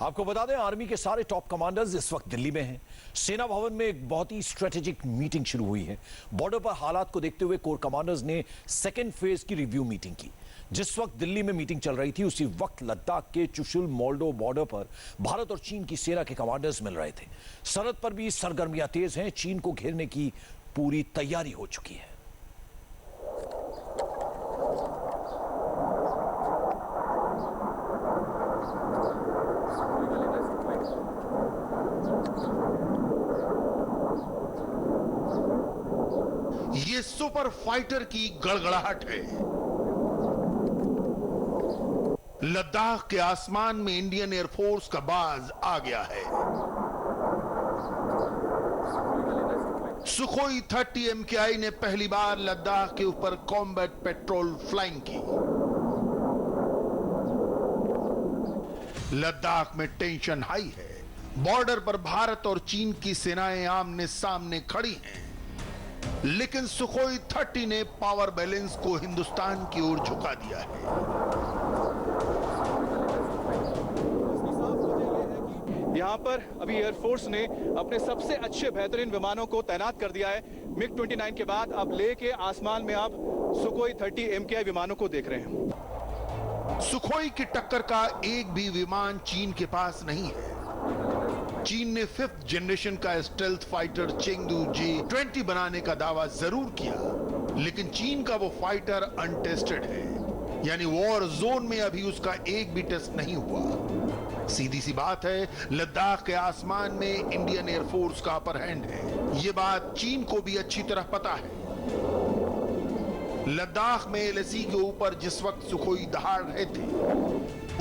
आपको बता दें, आर्मी के सारे टॉप कमांडर्स इस वक्त दिल्ली में हैं। सेना भवन में एक बहुत ही स्ट्रेटेजिक मीटिंग शुरू हुई है। बॉर्डर पर हालात को देखते हुए कोर कमांडर्स ने सेकेंड फेज की रिव्यू मीटिंग की। जिस वक्त दिल्ली में मीटिंग चल रही थी, उसी वक्त लद्दाख के चुशुल मोल्डो बॉर्डर पर भारत और चीन की सेना के कमांडर्स मिल रहे थे। सरहद पर भी सरगर्मियां तेज हैं। चीन को घेरने की पूरी तैयारी हो चुकी है। ये सुपर फाइटर की गड़गड़ाहट है। लद्दाख के आसमान में इंडियन एयरफोर्स का बाज आ गया है। सुखोई 30 MKI ने पहली बार लद्दाख के ऊपर कॉम्बैट पेट्रोल फ्लाइंग की। लद्दाख में टेंशन हाई है। बॉर्डर पर भारत और चीन की सेनाएं आमने सामने खड़ी हैं, लेकिन सुखोई 30 ने पावर बैलेंस को हिंदुस्तान की ओर झुका दिया है। यहाँ पर अभी एयरफोर्स ने अपने सबसे अच्छे बेहतरीन विमानों को तैनात कर दिया है। MiG-29 के बाद अब ले के आसमान में आप सुखोई 30 MKI विमानों को देख रहे हैं। सुखोई की टक्कर का एक भी विमान चीन के पास नहीं है। चीन ने 5th जनरेशन का स्टेल्थ फाइटर चेंगडू J-20 बनाने का दावा जरूर किया, लेकिन चीन का वो फाइटर अनटेस्टेड है, यानी वॉर जोन में अभी उसका एक भी टेस्ट नहीं हुआ। सीधी सी बात है, लद्दाख के आसमान में इंडियन एयरफोर्स का अपर हैंड है। ये बात चीन को भी अच्छी तरह पता है। लद्दाख में LAC के ऊपर जिस वक्त सुखोई दहाड़ रहे थे,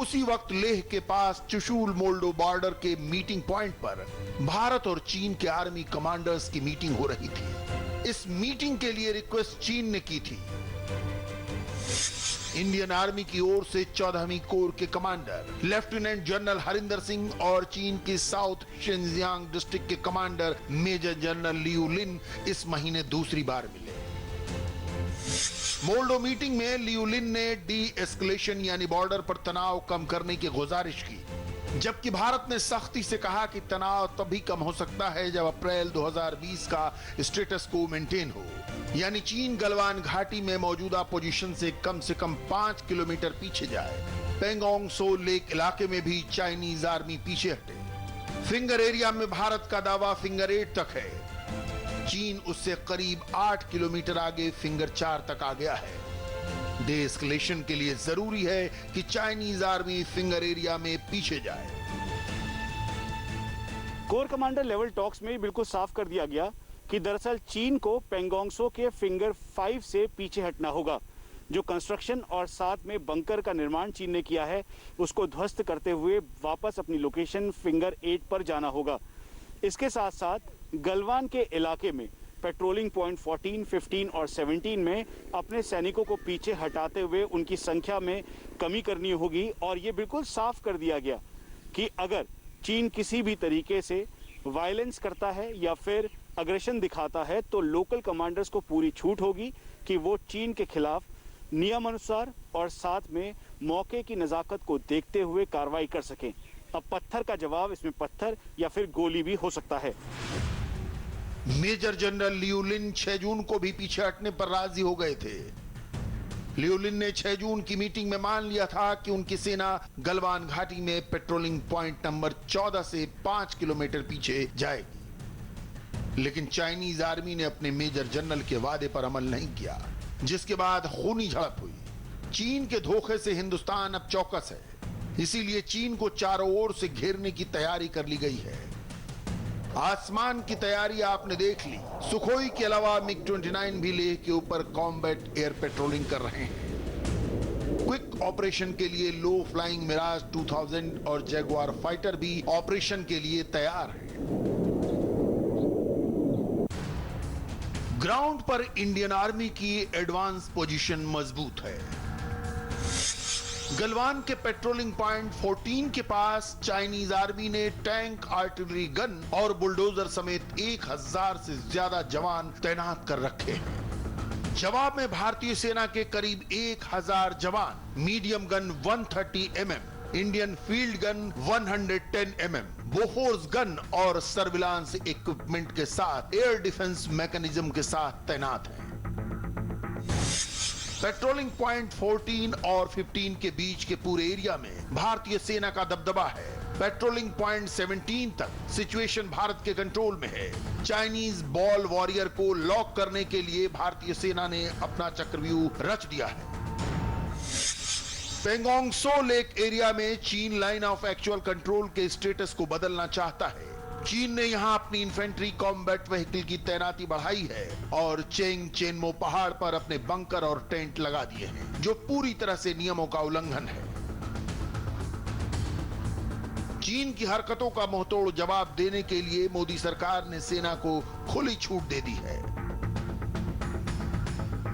उसी वक्त लेह के पास चुशुल मोल्डो बॉर्डर के मीटिंग पॉइंट पर भारत और चीन के आर्मी कमांडर्स की मीटिंग हो रही थी। इस मीटिंग के लिए रिक्वेस्ट चीन ने की थी। इंडियन आर्मी की ओर से 14वीं कोर के commander lieutenant general Harinder Singh और चीन की साउथ शिनजियांग डिस्ट्रिक्ट के कमांडर मेजर जनरल लियू लिन इस महीने दूसरी बार मिले। मोल्डो मीटिंग में लियू लिन ने डी एस्केलेशन यानी बॉर्डर पर तनाव कम करने की गुजारिश की, जबकि भारत ने सख्ती से कहा कि तनाव तभी कम हो सकता है जब अप्रैल 2020 का स्टेटस को मेंटेन हो, यानी चीन गलवान घाटी में मौजूदा पोजीशन से कम 5 किलोमीटर पीछे जाए। पेंगोंग सो लेक इलाके में भी चाइनीज आर्मी पीछे हटे। फिंगर एरिया में भारत का दावा फिंगर 8 तक है। चीन उससे करीब 8 किलोमीटर आगे फिंगर 4 तक आ गया है। डे एस्केलेशन के लिए जरूरी है कि चाइनीज आर्मी फिंगर एरिया में पीछे जाए। कोर कमांडर लेवल टॉक्स में बिल्कुल साफ कर दिया गया कि दरअसल चीन को पेंगोंगसो के फिंगर 5 से पीछे हटना होगा। जो कंस्ट्रक्शन और साथ में बंकर का निर्माण चीन ने किया है, उसको ध्वस्त करते हुए वापस अपनी लोकेशन फिंगर 8 पर जाना होगा। इसके साथ साथ गलवान के इलाके में पेट्रोलिंग पॉइंट 14, 15 और 17 में अपने सैनिकों को पीछे हटाते हुए उनकी संख्या में कमी करनी होगी। और ये बिल्कुल साफ कर दिया गया कि अगर चीन किसी भी तरीके से वायलेंस करता है या फिर अग्रेशन दिखाता है, तो लोकल कमांडर्स को पूरी छूट होगी कि वो चीन के खिलाफ नियम अनुसार और साथ में मौके की नज़ाकत को देखते हुए कार्रवाई कर सकें। अब पत्थर का जवाब इसमें पत्थर या फिर गोली भी हो सकता है। मेजर जनरल लियू लिन 6 जून को भी पीछे हटने पर राजी हो गए थे। लियू लिन ने 6 जून की मीटिंग में मान लिया था कि उनकी सेना गलवान घाटी में पेट्रोलिंग पॉइंट नंबर 14 से 5 किलोमीटर पीछे जाएगी, लेकिन चाइनीज आर्मी ने अपने मेजर जनरल के वादे पर अमल नहीं किया, जिसके बाद खूनी झड़प हुई। चीन के धोखे से हिंदुस्तान अब चौकस है, इसीलिए चीन को चारों ओर से घेरने की तैयारी कर ली गई है। आसमान की तैयारी आपने देख ली। सुखोई के अलावा MiG-29 भी लेह के ऊपर कॉम्बैट एयर पेट्रोलिंग कर रहे हैं। क्विक ऑपरेशन के लिए लो फ्लाइंग मिराज 2000 और जैगुआर फाइटर भी ऑपरेशन के लिए तैयार हैं। ग्राउंड पर इंडियन आर्मी की एडवांस पोजीशन मजबूत है। गलवान के पेट्रोलिंग पॉइंट 14 के पास चाइनीज आर्मी ने टैंक, आर्टिलरी गन और बुलडोजर समेत 1000 से ज्यादा जवान तैनात कर रखे हैं। जवाब में भारतीय सेना के करीब 1000 जवान medium gun 130 mm Indian field gun 110 mm, Bofors gun और सर्विलांस इक्विपमेंट के साथ एयर डिफेंस मैकेनिज्म के साथ तैनात हैं। पेट्रोलिंग पॉइंट 14 और 15 के बीच के पूरे एरिया में भारतीय सेना का दबदबा है। पेट्रोलिंग पॉइंट 17 तक सिचुएशन भारत के कंट्रोल में है। चाइनीज बॉल वॉरियर को लॉक करने के लिए भारतीय सेना ने अपना चक्रव्यूह रच दिया है। पेंगोंग सो लेक एरिया में चीन लाइन ऑफ एक्चुअल कंट्रोल के स्टेटस को बदलना चाहता है। चीन ने यहां अपनी इन्फेंट्री कॉम्बैट व्हीकल की तैनाती बढ़ाई है और चेंग चेनमो पहाड़ पर अपने बंकर और टेंट लगा दिए हैं, जो पूरी तरह से नियमों का उल्लंघन है। चीन की हरकतों का मुंहतोड़ जवाब देने के लिए मोदी सरकार ने सेना को खुली छूट दे दी है।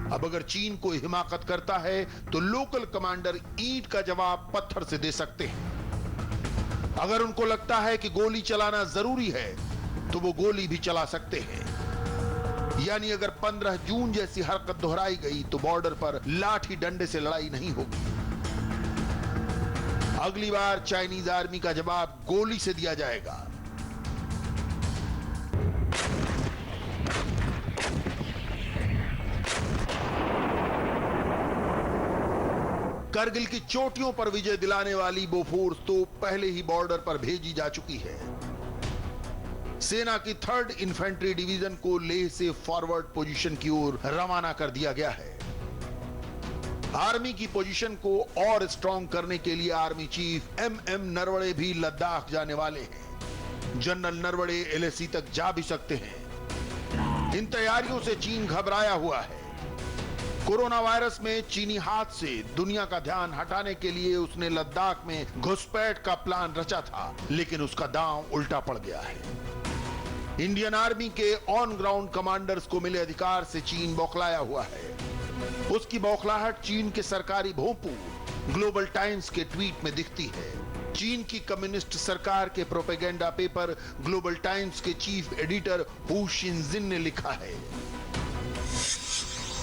अब अगर चीन कोई हिमाकत करता है तो लोकल कमांडर ईंट का जवाब पत्थर से दे सकते हैं। अगर उनको लगता है कि गोली चलाना जरूरी है तो वो गोली भी चला सकते हैं। यानी अगर 15 जून जैसी हरकत दोहराई गई तो बॉर्डर पर लाठी डंडे से लड़ाई नहीं होगी। अगली बार चाइनीज आर्मी का जवाब गोली से दिया जाएगा। करगिल की चोटियों पर विजय दिलाने वाली बोफोर्स तो पहले ही बॉर्डर पर भेजी जा चुकी है। सेना की 3rd इन्फेंट्री डिवीजन को लेह से फॉरवर्ड पोजीशन की ओर रवाना कर दिया गया है। आर्मी की पोजीशन को और स्ट्रांग करने के लिए आर्मी चीफ MM नरवणे भी लद्दाख जाने वाले हैं। जनरल नरवणे LAC तक जा भी सकते हैं। इन तैयारियों से चीन घबराया हुआ है। कोरोना वायरस में चीनी हाथ से दुनिया का ध्यान हटाने के लिए उसने लद्दाख में घुसपैठ का प्लान रचा था, लेकिन उसका दांव उल्टा पड़ गया है। इंडियन आर्मी के ऑन ग्राउंड कमांडर्स को मिले अधिकार से चीन बौखलाया हुआ है। उसकी बौखलाहट चीन के सरकारी भोंपू ग्लोबल टाइम्स के ट्वीट में दिखती है। चीन की कम्युनिस्ट सरकार के प्रोपेगेंडा पेपर ग्लोबल टाइम्स के चीफ एडिटर हू शिनजिन ने लिखा है,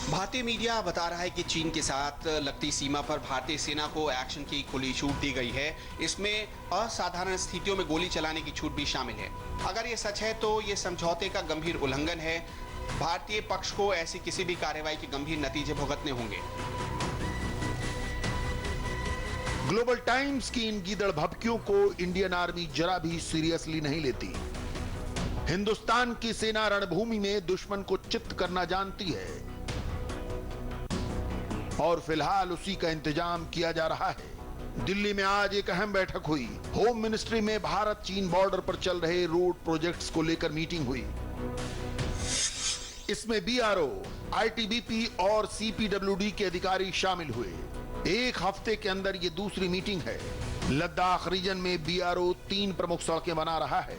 भारतीय मीडिया बता रहा है कि चीन के साथ लगती सीमा पर भारतीय सेना को एक्शन की खुली छूट दी गई है। इसमें असाधारण स्थितियों में गोली चलाने की छूट भी शामिल है। अगर ये सच है तो ये समझौते का गंभीर उल्लंघन है। भारतीय पक्ष को ऐसी किसी भी कार्रवाई के गंभीर नतीजे भुगतने होंगे। ग्लोबल टाइम्स की इन गीदड़ भभकियों को इंडियन आर्मी जरा भी सीरियसली नहीं लेती। हिंदुस्तान की सेना रणभूमि में दुश्मन को चित्त करना जानती है और फिलहाल उसी का इंतजाम किया जा रहा है। दिल्ली में आज एक अहम बैठक हुई। होम मिनिस्ट्री में भारत चीन बॉर्डर पर चल रहे रोड प्रोजेक्ट्स को लेकर मीटिंग हुई। इसमें BRO, ITBP और CPWD के अधिकारी शामिल हुए। एक हफ्ते के अंदर ये दूसरी मीटिंग है। लद्दाख रीजन में BRO 3 प्रमुख सड़कें बना रहा है।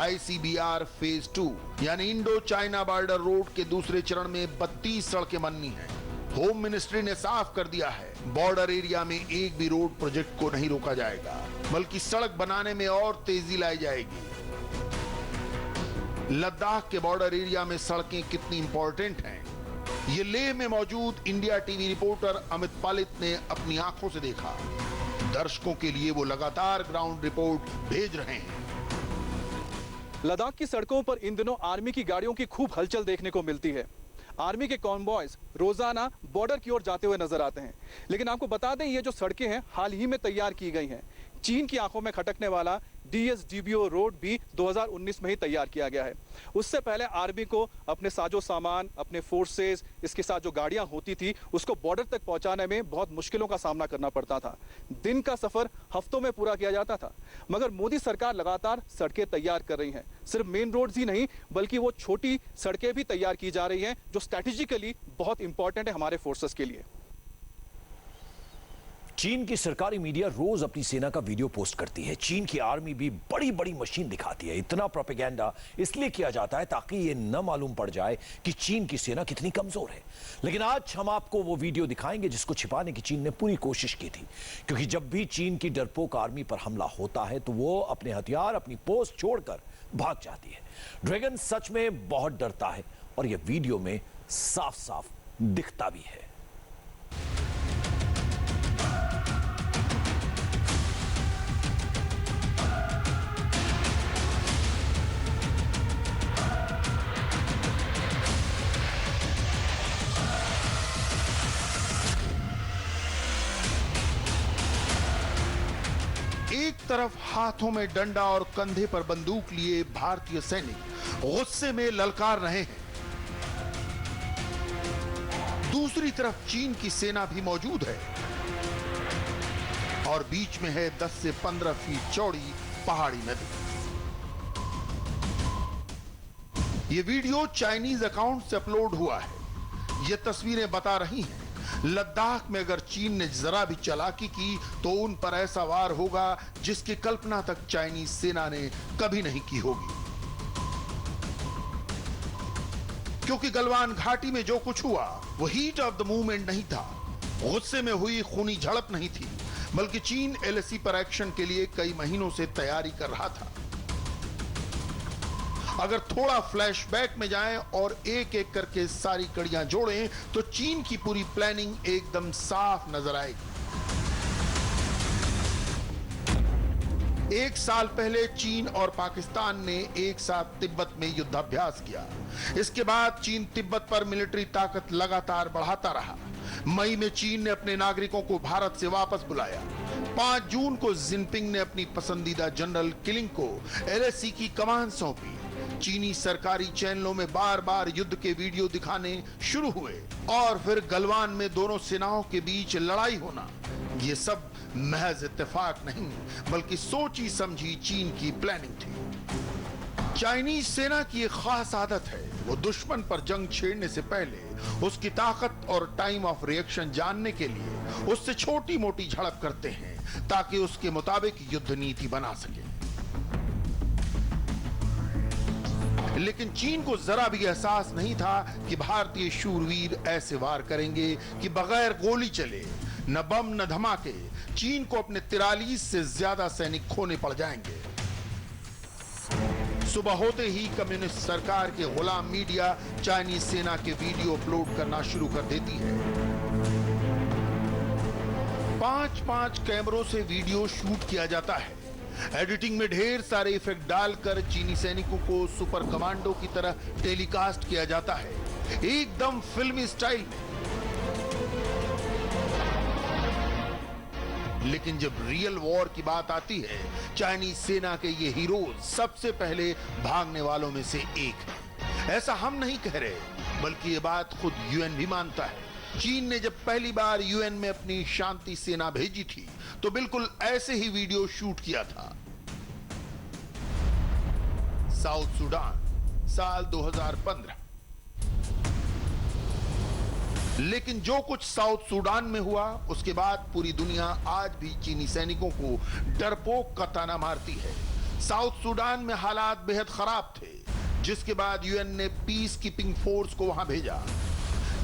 ICBR फेज 2 यानी इंडो चाइना बॉर्डर रोड के दूसरे चरण में 32 सड़कें बननी हैं। होम मिनिस्ट्री ने साफ कर दिया है, बॉर्डर एरिया में एक भी रोड प्रोजेक्ट को नहीं रोका जाएगा, बल्कि सड़क बनाने में और तेजी लाई जाएगी। लद्दाख के बॉर्डर एरिया में सड़कें कितनी इंपॉर्टेंट हैं, ये लेह में मौजूद इंडिया टीवी रिपोर्टर अमित पालित ने अपनी आंखों से देखा। दर्शकों के लिए वो लगातार ग्राउंड रिपोर्ट भेज रहे हैं। लद्दाख की सड़कों पर इन दिनों आर्मी की गाड़ियों की खूब हलचल देखने को मिलती है। आर्मी के कॉन्वॉयज रोजाना बॉर्डर की ओर जाते हुए नजर आते हैं। लेकिन आपको बता दें, ये जो सड़कें हैं हाल ही में तैयार की गई हैं। चीन की आंखों में खटकने वाला DSDBO रोड भी 2019 में ही तैयार किया गया है। उससे पहले आर्मी को अपने साजो सामान, अपने फोर्सेस, इसके साथ जो गाड़ियां होती थी, उसको बॉर्डर तक पहुंचाने में बहुत मुश्किलों का सामना करना पड़ता था। दिन का सफर हफ्तों में पूरा किया जाता था। मगर मोदी सरकार लगातार सड़कें तैयार कर रही है। सिर्फ मेन रोड्स ही नहीं, बल्कि वो छोटी सड़कें भी तैयार की जा रही हैं, जो स्ट्रैटेजिकली बहुत इंपॉर्टेंट है हमारे फोर्सेस के लिए। चीन की सरकारी मीडिया रोज अपनी सेना का वीडियो पोस्ट करती है। चीन की आर्मी भी बड़ी बड़ी मशीन दिखाती है। इतना प्रोपेगेंडा इसलिए किया जाता है ताकि ये न मालूम पड़ जाए कि चीन की सेना कितनी कमजोर है। लेकिन आज हम आपको वो वीडियो दिखाएंगे जिसको छिपाने की चीन ने पूरी कोशिश की थी, क्योंकि जब भी चीन की डरपोक आर्मी पर हमला होता है तो वो अपने हथियार, अपनी पोस्ट छोड़कर भाग जाती है। ड्रैगन सच में बहुत डरता है और यह वीडियो में साफ साफ दिखता भी है। एक तरफ हाथों में डंडा और कंधे पर बंदूक लिए भारतीय सैनिक गुस्से में ललकार रहे हैं, दूसरी तरफ चीन की सेना भी मौजूद है और बीच में है 10 से 15 फीट चौड़ी पहाड़ी नदी। यह वीडियो चाइनीज अकाउंट से अपलोड हुआ है। यह तस्वीरें बता रही हैं लद्दाख में अगर चीन ने जरा भी चालाकी की तो उन पर ऐसा वार होगा जिसकी कल्पना तक चाइनीज सेना ने कभी नहीं की होगी। क्योंकि गलवान घाटी में जो कुछ हुआ वो हीट ऑफ द मूवमेंट नहीं था, गुस्से में हुई खूनी झड़प नहीं थी, बल्कि चीन एलएसी पर एक्शन के लिए कई महीनों से तैयारी कर रहा था। अगर थोड़ा फ्लैशबैक में जाएं और एक एक करके सारी कड़ियां जोड़ें तो चीन की पूरी प्लानिंग एकदम साफ नजर आएगी। एक साल पहले चीन और पाकिस्तान ने एक साथ तिब्बत में युद्धाभ्यास किया। इसके बाद चीन तिब्बत पर मिलिट्री ताकत लगातार बढ़ाता रहा। मई में चीन ने अपने नागरिकों को भारत से वापस बुलाया। 5 जून को जिनपिंग ने अपनी पसंदीदा जनरल किलिंग को एलएसी की कमान सौंपी। चीनी सरकारी चैनलों में बार बार युद्ध के वीडियो दिखाने शुरू हुए और फिर गलवान में दोनों सेनाओं के बीच लड़ाई होना, ये सब महज इत्तेफाक नहीं बल्कि सोची समझी चीन की प्लानिंग थी। चाइनीज सेना की एक खास आदत है, वो दुश्मन पर जंग छेड़ने से पहले उसकी ताकत और टाइम ऑफ रिएक्शन जानने के लिए उससे छोटी मोटी झड़प करते हैं ताकि उसके मुताबिक युद्ध नीति बना सके। लेकिन चीन को जरा भी एहसास नहीं था कि भारतीय शूरवीर ऐसे वार करेंगे कि बगैर गोली चले, न बम न धमाके, चीन को अपने 43 से ज्यादा सैनिक खोने पड़ जाएंगे। सुबह होते ही कम्युनिस्ट सरकार के गुलाम मीडिया चाइनीज सेना के वीडियो अपलोड करना शुरू कर देती है। 5-5 कैमरों से वीडियो शूट किया जाता है। एडिटिंग में ढेर सारे इफेक्ट डालकर चीनी सैनिकों को सुपर कमांडो की तरह टेलीकास्ट किया जाता है, एकदम फिल्मी स्टाइल में। लेकिन जब रियल वॉर की बात आती है, चाइनीज सेना के ये हीरोज सबसे पहले भागने वालों में से एक है। ऐसा हम नहीं कह रहे, बल्कि ये बात खुद यूएन भी मानता है। चीन ने जब पहली बार यूएन में अपनी शांति सेना भेजी थी तो बिल्कुल ऐसे ही वीडियो शूट किया था। साउथ सूडान, साल 2015। लेकिन जो कुछ साउथ सूडान में हुआ उसके बाद पूरी दुनिया आज भी चीनी सैनिकों को डरपोक का ताना मारती है। साउथ सूडान में हालात बेहद खराब थे, जिसके बाद यूएन ने पीस कीपिंग फोर्स को वहां भेजा,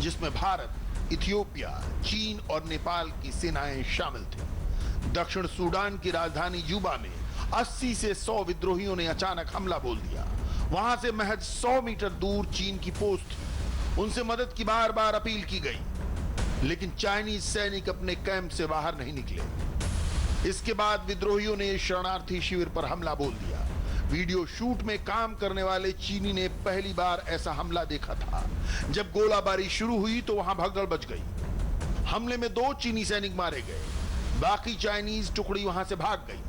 जिसमें भारत, इथियोपिया, चीन और नेपाल की सेनाएं शामिल थी। दक्षिण सूडान की राजधानी यूबा में 80 से 100 विद्रोहियों ने अचानक हमला बोल दिया। वहां से महज 100 मीटर दूर चीन की पोस्ट, उनसे मदद की बार बार अपील की गई, लेकिन चाइनीज सैनिक अपने कैंप से बाहर नहीं निकले। इसके बाद विद्रोहियों ने शरणार्थी शिविर पर हमला बोल दिया। वीडियो शूट में काम करने वाले चीनी ने पहली बार ऐसा हमला देखा था। जब गोलाबारी शुरू हुई तो वहां भगदड़ मच गई। हमले में 2 चीनी सैनिक मारे गए, बाकी चाइनीज टुकड़ी वहां से भाग गई।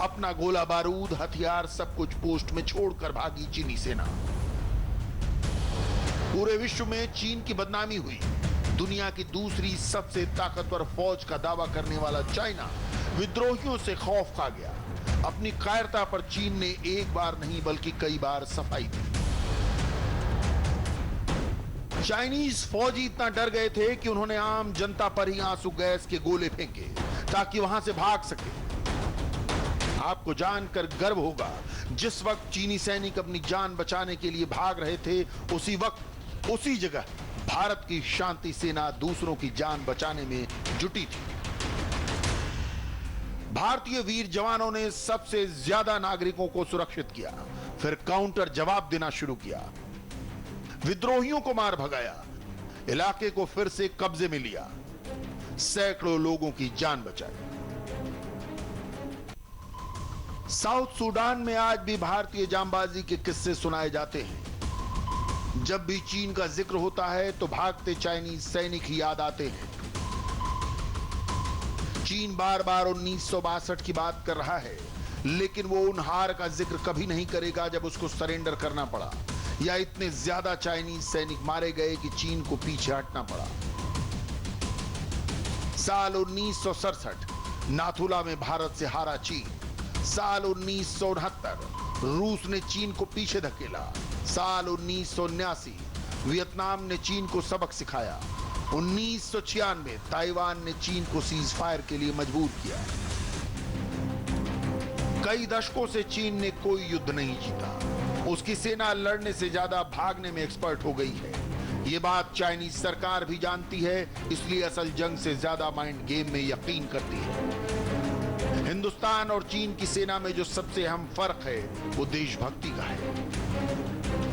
अपना गोला बारूद, हथियार सब कुछ पोस्ट में छोड़कर भागी चीनी सेना। पूरे विश्व में चीन की बदनामी हुई। दुनिया की दूसरी सबसे ताकतवर फौज का दावा करने वाला चाइना विद्रोहियों से खौफ खा गया। अपनी कायरता पर चीन ने एक बार नहीं बल्कि कई बार सफाई दी। चाइनीज फौजी इतना डर गए थे कि उन्होंने आम जनता पर ही आंसू गैस के गोले फेंके ताकि वहां से भाग सके। आपको जानकर गर्व होगा, जिस वक्त चीनी सैनिक अपनी जान बचाने के लिए भाग रहे थे, उसी वक्त उसी जगह भारत की शांति सेना दूसरों की जान बचाने में जुटी थी। भारतीय वीर जवानों ने सबसे ज्यादा नागरिकों को सुरक्षित किया, फिर काउंटर जवाब देना शुरू किया। विद्रोहियों को मार भगाया, इलाके को फिर से कब्जे में लिया, सैकड़ों लोगों की जान बचाई। साउथ सूडान में आज भी भारतीय जांबाजी के किस्से सुनाए जाते हैं। जब भी चीन का जिक्र होता है तो भागते चाइनीज सैनिक ही याद आते हैं। चीन बार बार 1962 की बात कर रहा है, लेकिन वो उन हार का जिक्र कभी नहीं करेगा जब उसको सरेंडर करना पड़ा या इतने ज्यादा चाइनीज सैनिक मारे गए कि चीन को पीछे हटना पड़ा। साल 1967 नाथुला में भारत से हारा चीन। साल 1969 रूस ने चीन को पीछे धकेला। साल 1979 वियतनाम ने चीन को सबक सिखाया। 1996 ताइवान ने चीन को सीज फायर के लिए मजबूर किया। कई दशकों से चीन ने कोई युद्ध नहीं जीता। उसकी सेना लड़ने से ज्यादा भागने में एक्सपर्ट हो गई है। ये बात चाइनीज सरकार भी जानती है, इसलिए असल जंग से ज्यादा माइंड गेम में यकीन करती है। हिंदुस्तान और चीन की सेना में जो सबसे अहम फर्क है वो देशभक्ति का है।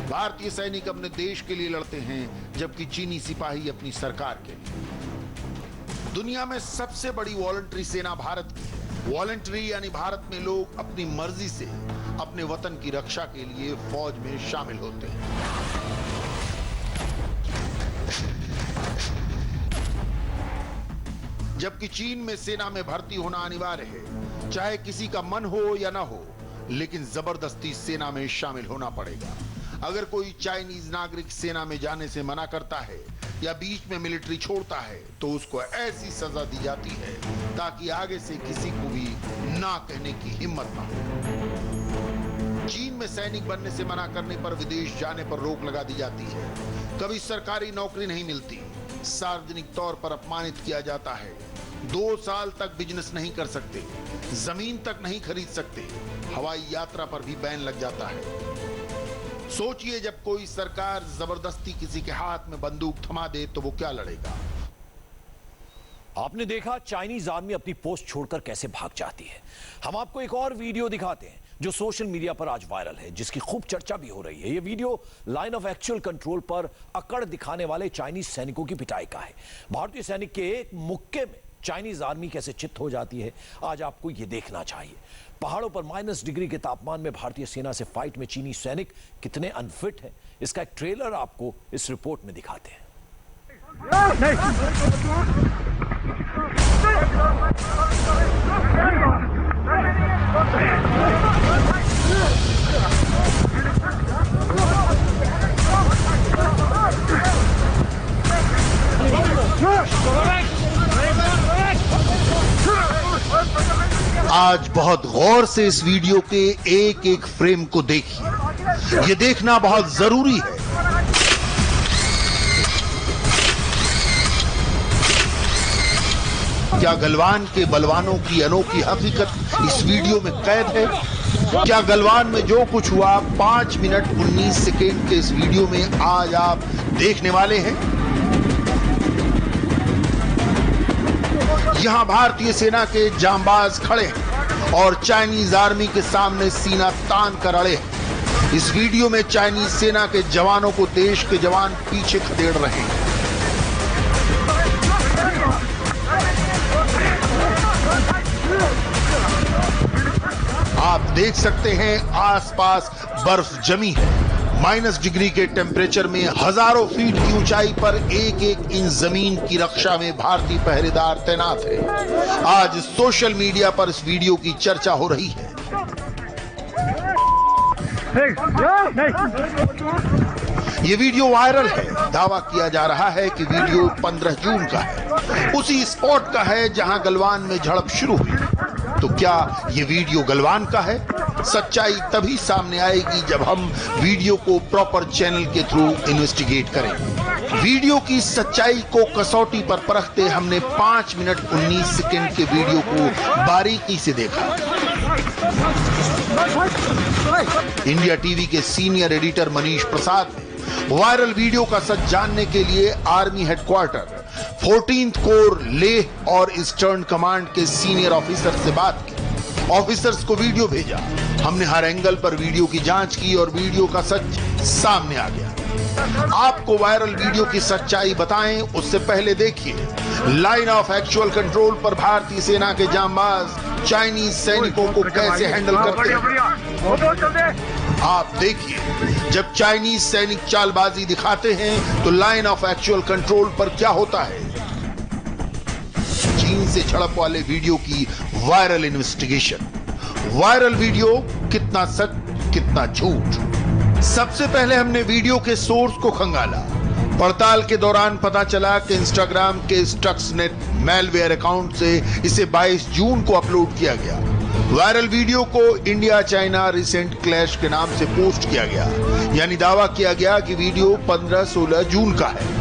भारतीय सैनिक अपने देश के लिए लड़ते हैं, जबकि चीनी सिपाही अपनी सरकार के लिए। दुनिया में सबसे बड़ी वॉलंटरी सेना भारत की है। वॉलंटरी यानी भारत में लोग अपनी मर्जी से अपने वतन की रक्षा के लिए फौज में शामिल होते हैं। जबकि चीन में सेना में भर्ती होना अनिवार्य है, चाहे किसी का मन हो या ना हो, लेकिन जबरदस्ती सेना में शामिल होना पड़ेगा। अगर कोई चाइनीज नागरिक सेना में जाने से मना करता है या बीच में मिलिट्री छोड़ता है तो उसको ऐसी सजा दी जाती है ताकि आगे से किसी को भी ना कहने की हिम्मत ना हो। चीन में सैनिक बनने से मना करने पर विदेश जाने पर रोक लगा दी जाती है। कभी सरकारी नौकरी नहीं मिलती, सार्वजनिक तौर पर अपमानित किया जाता है। 2 साल तक बिजनेस नहीं कर सकते, जमीन तक नहीं खरीद सकते, हवाई यात्रा पर भी बैन लग जाता है। सोचिए, जब कोई सरकार जबरदस्ती किसी के हाथ में बंदूक थमा दे तो वो क्या लड़ेगा। आपने देखा चाइनीज आर्मी अपनी पोस्ट छोड़कर कैसे भाग जाती है। हम आपको एक और वीडियो दिखाते हैं जो सोशल मीडिया पर आज वायरल है, जिसकी खूब चर्चा भी हो रही है। यह video line of actual control पर अकड़ दिखाने वाले चाइनीज सैनिकों की पिटाई का है। भारतीय सैनिक के एक मुक्के में चाइनीज आर्मी कैसे चित्त हो जाती है, आज आपको यह देखना चाहिए। पहाड़ों पर -डिग्री के तापमान में भारतीय सेना से फाइट में चीनी सैनिक कितने अनफिट हैं, इसका एक ट्रेलर आपको इस रिपोर्ट में दिखाते हैं। आज बहुत गौर से इस वीडियो के एक एक फ्रेम को देखिए। ये देखना बहुत जरूरी है। क्या गलवान के बलवानों की अनोखी हकीकत इस वीडियो में कैद है? क्या गलवान में जो कुछ हुआ 5 मिनट 19 सेकेंड के इस वीडियो में आज आप देखने वाले हैं? यहां भारतीय सेना के जांबाज खड़े हैं और चाइनीज आर्मी के सामने सीना तान कर अड़े हैं। इस वीडियो में चाइनीज सेना के जवानों को देश के जवान पीछे खदेड़ रहे हैं। आप देख सकते हैं आसपास बर्फ जमी है। -डिग्री के टेम्परेचर में हजारों फीट की ऊंचाई पर एक एक इंच जमीन की रक्षा में भारतीय पहरेदार तैनात है। आज सोशल मीडिया पर इस वीडियो की चर्चा हो रही है। ये वीडियो वायरल है। दावा किया जा रहा है कि वीडियो 15 जून का है, उसी स्पॉट का है जहां गलवान में झड़प शुरू हुई। तो क्या ये वीडियो गलवान का है? सच्चाई तभी सामने आएगी जब हम वीडियो को प्रॉपर चैनल के थ्रू इन्वेस्टिगेट करेंगे। वीडियो की सच्चाई को कसौटी पर परखते हमने 5 मिनट 19 सेकंड के वीडियो को बारीकी से देखा। इंडिया टीवी के सीनियर एडिटर मनीष प्रसाद ने वायरल वीडियो का सच जानने के लिए army headquarter 14th core Leh और ईस्टर्न कमांड के सीनियर ऑफिसर से बात की। ऑफिसर्स को वीडियो भेजा। हमने हर एंगल पर वीडियो की जांच की और वीडियो का सच सामने आ गया। आपको वायरल वीडियो की सच्चाई बताएं उससे पहले देखिए लाइन ऑफ एक्चुअल कंट्रोल पर भारतीय सेना के जांबाज चाइनीज सैनिकों को कैसे हैंडल करते हैं। आप देखिए, जब चाइनीज सैनिक चालबाजी दिखाते हैं तो लाइन ऑफ एक्चुअल कंट्रोल पर क्या होता है। चीन से झड़प वाले वीडियो की वायरल इन्वेस्टिगेशन। वायरल वीडियो कितना सच कितना झूठ। सबसे पहले हमने वीडियो के सोर्स को खंगाला। पड़ताल के दौरान पता चला कि इंस्टाग्राम के स्टक्सनेट मैलवेयर अकाउंट से इसे 22 जून को अपलोड किया गया। वायरल वीडियो को इंडिया चाइना रिसेंट क्लैश के नाम से पोस्ट किया गया, यानी दावा किया गया कि वीडियो 15-16 जून का है।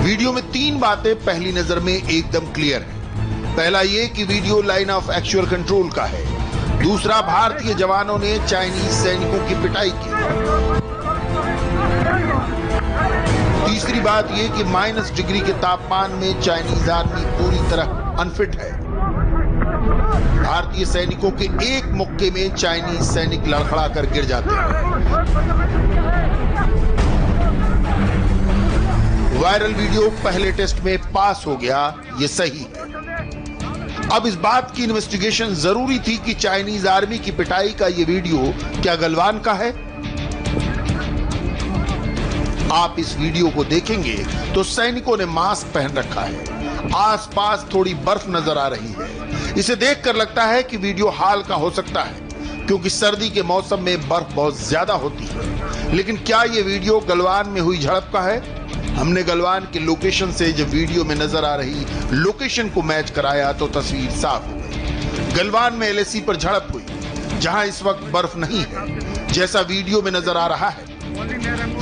वीडियो में 3 बातें पहली नजर में एकदम क्लियर हैं। पहला ये कि video line of actual control का है। दूसरा, भारतीय जवानों ने चाइनीज सैनिकों की पिटाई की। तीसरी बात यह कि -डिग्री के तापमान में चाइनीज आर्मी पूरी तरह अनफिट है। भारतीय सैनिकों के एक मुक्के में चाइनीज सैनिक लड़खड़ा कर गिर जाते हैं। वायरल वीडियो पहले टेस्ट में पास हो गया, ये सही है। अब इस बात की इन्वेस्टिगेशन जरूरी थी कि चाइनीज आर्मी की पिटाई का ये वीडियो क्या गलवान का है। आप इस वीडियो को देखेंगे तो सैनिकों ने मास्क पहन रखा है, आसपास थोड़ी बर्फ नजर आ रही है। इसे देखकर लगता है कि वीडियो हाल का हो सकता है, क्योंकि सर्दी के मौसम में बर्फ बहुत ज्यादा होती है। लेकिन क्या यह वीडियो गलवान में हुई झड़प का है? हमने गलवान के लोकेशन से जब वीडियो में नजर आ रही लोकेशन को मैच कराया तो तस्वीर साफ हो गई। गलवान में एलएसी पर झड़प हुई, जहां इस वक्त बर्फ नहीं है, जैसा वीडियो में नजर आ रहा है।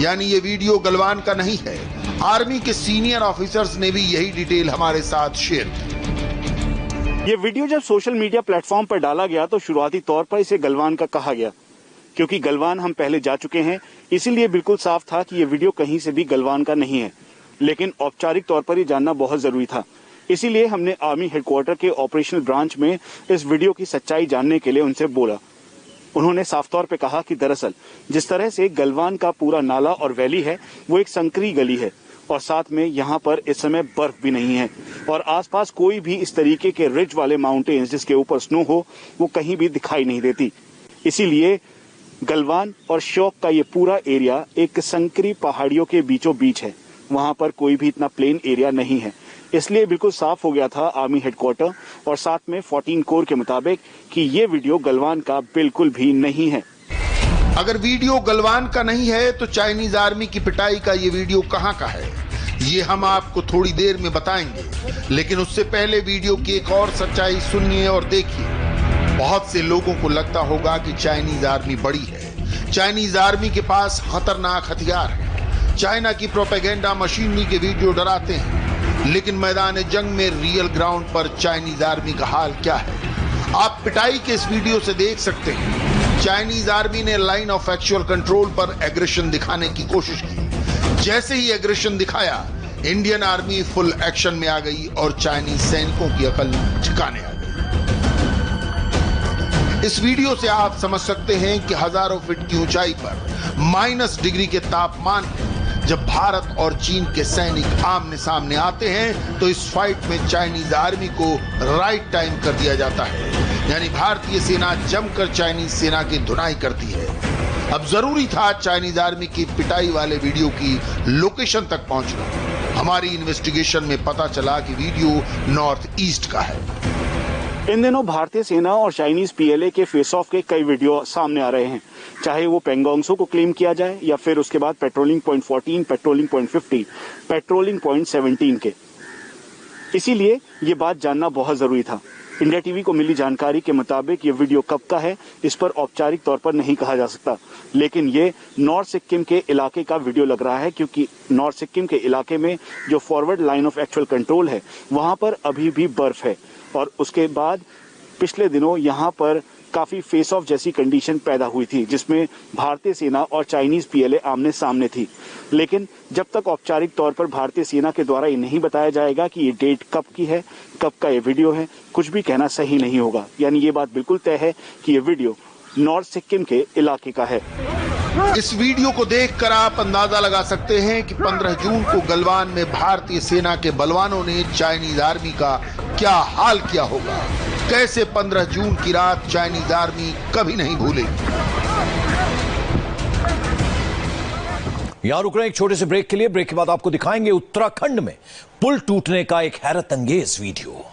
यानी ये वीडियो गलवान का नहीं है। आर्मी के सीनियर ऑफिसर्स ने भी यही डिटेल हमारे साथ शेयर की। ये वीडियो जब सोशल मीडिया प्लेटफॉर्म पर डाला गया तो शुरुआती तौर पर इसे गलवान का कहा गया, क्योंकि गलवान हम पहले जा चुके हैं, इसीलिए बिल्कुल साफ था कि ये वीडियो कहीं से भी गलवान का नहीं है। लेकिन औपचारिक तौर पर ये जानना बहुत जरूरी था, इसीलिए हमने आर्मी हेडक्वार्टर के ऑपरेशनल ब्रांच में इस वीडियो की सच्चाई जानने के लिए उनसे बोला। उन्होंने साफ तौर पे कहा कि दरअसल जिस तरह से गलवान का पूरा नाला और वैली है वो एक संकरी गली है, और साथ में यहाँ पर इस समय बर्फ भी नहीं है, और आसपास कोई भी इस तरीके के रिज वाले माउंटेन्स जिसके ऊपर स्नो हो वो कहीं भी दिखाई नहीं देती। इसीलिए गलवान और शौक का ये पूरा एरिया एक संकरी पहाड़ियों के बीचों बीच है, वहां पर कोई भी इतना प्लेन एरिया नहीं है। इसलिए बिल्कुल साफ हो गया था आर्मी हेडक्वार्टर और साथ में 14 कोर के मुताबिक कि ये वीडियो गलवान का बिल्कुल भी नहीं है। अगर वीडियो गलवान का नहीं है तो चाइनीज आर्मी की पिटाई का ये वीडियो कहां का है, ये हम आपको थोड़ी देर में बताएंगे। लेकिन उससे पहले वीडियो की एक और सच्चाई सुनिए और देखिए। बहुत से लोगों को लगता होगा कि चाइनीज आर्मी बड़ी है, चाइनीज आर्मी के पास खतरनाक हथियार है, चाइना की प्रोपेगेंडा मशीनरी के वीडियो डराते हैं। लेकिन मैदान जंग में रियल ग्राउंड पर चाइनीज आर्मी का हाल क्या है, आप पिटाई के इस वीडियो से देख सकते हैं। चाइनीज आर्मी ने लाइन ऑफ एक्चुअल कंट्रोल पर एग्रेशन दिखाने की कोशिश की। जैसे ही एग्रेशन दिखाया, इंडियन आर्मी फुल एक्शन में आ गई और चाइनीज सैनिकों की अकल ठिकाने आ गई। इस वीडियो से आप समझ सकते हैं कि हजारों फीट की ऊंचाई पर -डिग्री के तापमान में जब भारत और चीन के सैनिक आमने सामने आते हैं तो इस फाइट में चाइनीज आर्मी को राइट टाइम कर दिया जाता है। यानी भारतीय सेना जमकर चाइनीज सेना की धुनाई करती है। अब जरूरी था चाइनीज आर्मी की पिटाई वाले वीडियो की लोकेशन तक पहुंचना। हमारी इन्वेस्टिगेशन में पता चला कि वीडियो नॉर्थ ईस्ट का है। इन दिनों भारतीय सेना और चाइनीज पीएलए के फेस ऑफ के कई वीडियो सामने आ रहे हैं, चाहे वो पेंगोंगसो को क्लेम किया जाए या फिर उसके बाद patrolling point 14, patrolling point 50, patrolling point 17 के। इसीलिए ये बात जानना बहुत जरूरी था। इंडिया टीवी को मिली जानकारी के मुताबिक ये वीडियो कब का है इस पर औपचारिक तौर पर नहीं कहा जा सकता, लेकिन ये नॉर्थ सिक्किम के इलाके का वीडियो लग रहा है, क्योंकि नॉर्थ सिक्किम के इलाके में जो forward line of actual control है वहां पर अभी भी बर्फ है, और उसके बाद पिछले दिनों यहाँ पर काफी फेस ऑफ जैसी कंडीशन पैदा हुई थी जिसमें भारतीय सेना और चाइनीज पीएलए आमने सामने थी। लेकिन जब तक औपचारिक तौर पर भारतीय सेना के द्वारा ये नहीं बताया जाएगा कि ये डेट कब की है, कब का ये वीडियो है, कुछ भी कहना सही नहीं होगा। यानी ये बात बिल्कुल तय है कि ये वीडियो नॉर्थ सिक्किम के इलाके का है। इस वीडियो को देखकर आप अंदाजा लगा सकते हैं कि 15 जून को गलवान में भारतीय सेना के बलवानों ने चाइनीज आर्मी का क्या हाल किया होगा। कैसे 15 जून की रात चाइनीज आर्मी कभी नहीं भूलेगी। यहां रुक रहे हैं एक छोटे से ब्रेक के लिए। ब्रेक के बाद आपको दिखाएंगे उत्तराखंड में पुल टूटने का एक हैरत अंगेज वीडियो।